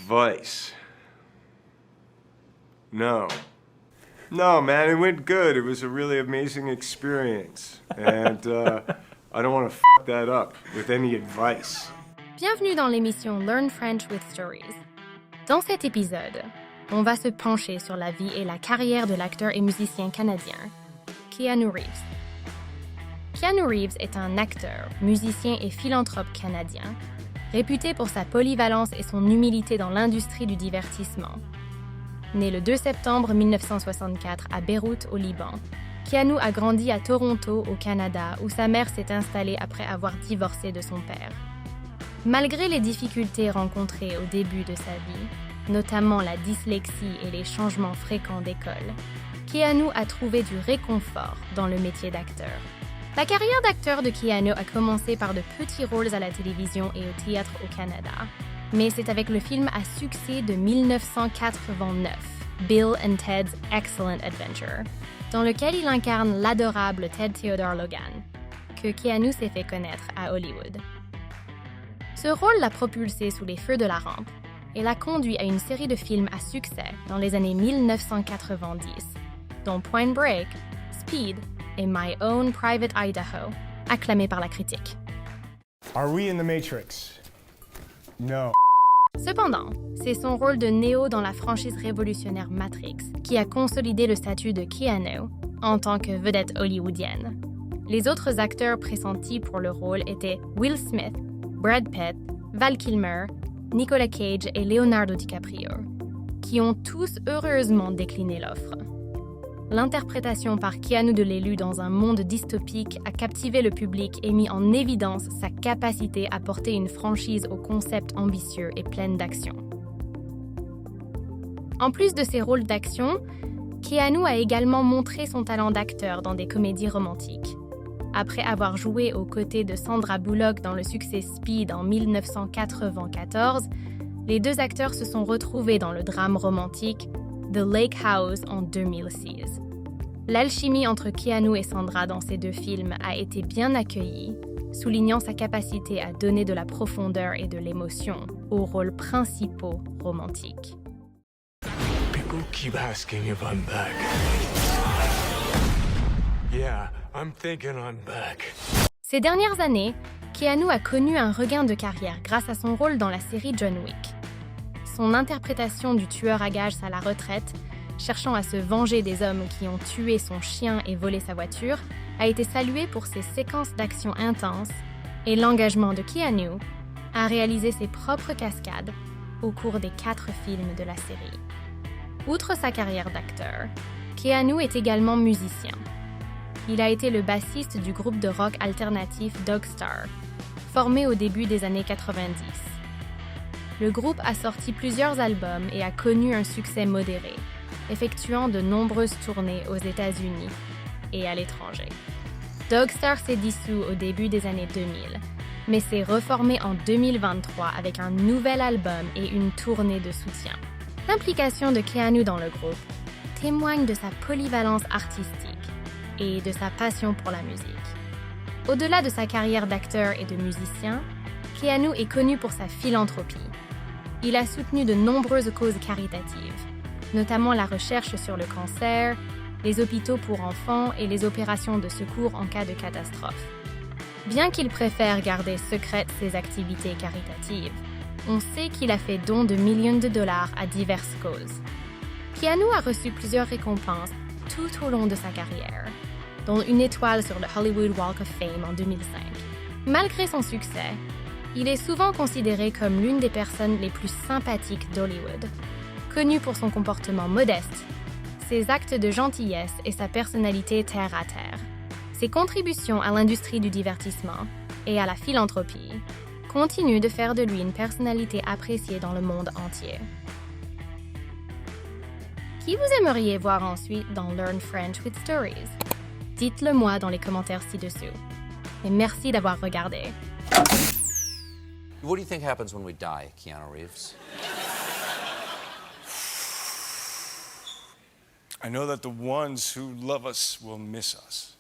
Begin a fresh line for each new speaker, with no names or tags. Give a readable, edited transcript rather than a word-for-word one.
advice. No. No, man, it went good. It was a really amazing experience. And I don't want to f that up with any advice.
Bienvenue dans l'émission Learn French with Stories. Dans cet épisode, on va se pencher sur la vie et la carrière de l'acteur et musicien canadien, Keanu Reeves. Keanu Reeves est un acteur, musicien et philanthrope canadien, réputé pour sa polyvalence et son humilité dans l'industrie du divertissement. Né le 2 septembre 1964 à Beyrouth, au Liban, Keanu a grandi à Toronto, au Canada, où sa mère s'est installée après avoir divorcé de son père. Malgré les difficultés rencontrées au début de sa vie, notamment la dyslexie et les changements fréquents d'école, Keanu a trouvé du réconfort dans le métier d'acteur. La carrière d'acteur de Keanu a commencé par de petits rôles à la télévision et au théâtre au Canada, mais c'est avec le film à succès de 1989, Bill and Ted's Excellent Adventure, dans lequel il incarne l'adorable Ted Theodore Logan, que Keanu s'est fait connaître à Hollywood. Ce rôle l'a propulsé sous les feux de la rampe et l'a conduit à une série de films à succès dans les années 1990, dont Point Break, Speed et My Own Private Idaho, acclamés par la critique.
Are we in the Matrix? No.
Cependant, c'est son rôle de Neo dans la franchise révolutionnaire Matrix qui a consolidé le statut de Keanu en tant que vedette hollywoodienne. Les autres acteurs pressentis pour le rôle étaient Will Smith, Brad Pitt, Val Kilmer, Nicolas Cage et Leonardo DiCaprio, qui ont tous heureusement décliné l'offre. L'interprétation par Keanu de l'élu dans un monde dystopique a captivé le public et mis en évidence sa capacité à porter une franchise au concept ambitieux et pleine d'action. En plus de ses rôles d'action, Keanu a également montré son talent d'acteur dans des comédies romantiques. Après avoir joué aux côtés de Sandra Bullock dans le succès Speed en 1994, les deux acteurs se sont retrouvés dans le drame romantique The Lake House en 2006. L'alchimie entre Keanu et Sandra dans ces deux films a été bien accueillie, soulignant sa capacité à donner de la profondeur et de l'émotion aux rôles principaux romantiques.
People keep asking if I'm back. Yeah, I'm thinking I'm back.
Ces dernières années, Keanu a connu un regain de carrière grâce à son rôle dans la série John Wick. Son interprétation du tueur à gages à la retraite, cherchant à se venger des hommes qui ont tué son chien et volé sa voiture, a été saluée pour ses séquences d'action intenses et l'engagement de Keanu à réaliser ses propres cascades au cours des 4 films de la série. Outre sa carrière d'acteur, Keanu est également musicien. Il a été le bassiste du groupe de rock alternatif Dogstar, formé au début des années 90. Le groupe a sorti plusieurs albums et a connu un succès modéré, effectuant de nombreuses tournées aux États-Unis et à l'étranger. Dogstar s'est dissous au début des années 2000, mais s'est reformé en 2023 avec un nouvel album et une tournée de soutien. L'implication de Keanu dans le groupe témoigne de sa polyvalence artistique et de sa passion pour la musique. Au-delà de sa carrière d'acteur et de musicien, Keanu est connu pour sa philanthropie. Il a soutenu de nombreuses causes caritatives, notamment la recherche sur le cancer, les hôpitaux pour enfants et les opérations de secours en cas de catastrophe. Bien qu'il préfère garder secrètes ses activités caritatives, on sait qu'il a fait don de millions de dollars à diverses causes. Keanu a reçu plusieurs récompenses tout au long de sa carrière, dont une étoile sur le Hollywood Walk of Fame en 2005. Malgré son succès, il est souvent considéré comme l'une des personnes les plus sympathiques d'Hollywood. Connu pour son comportement modeste, ses actes de gentillesse et sa personnalité terre-à-terre. Ses contributions à l'industrie du divertissement et à la philanthropie continuent de faire de lui une personnalité appréciée dans le monde entier. Qui vous aimeriez voir ensuite dans Learn French with Stories? Dites-le moi dans les commentaires ci-dessous. Et merci d'avoir regardé.
What do you think happens when we die, Keanu Reeves?
I know that the ones who love us will miss us.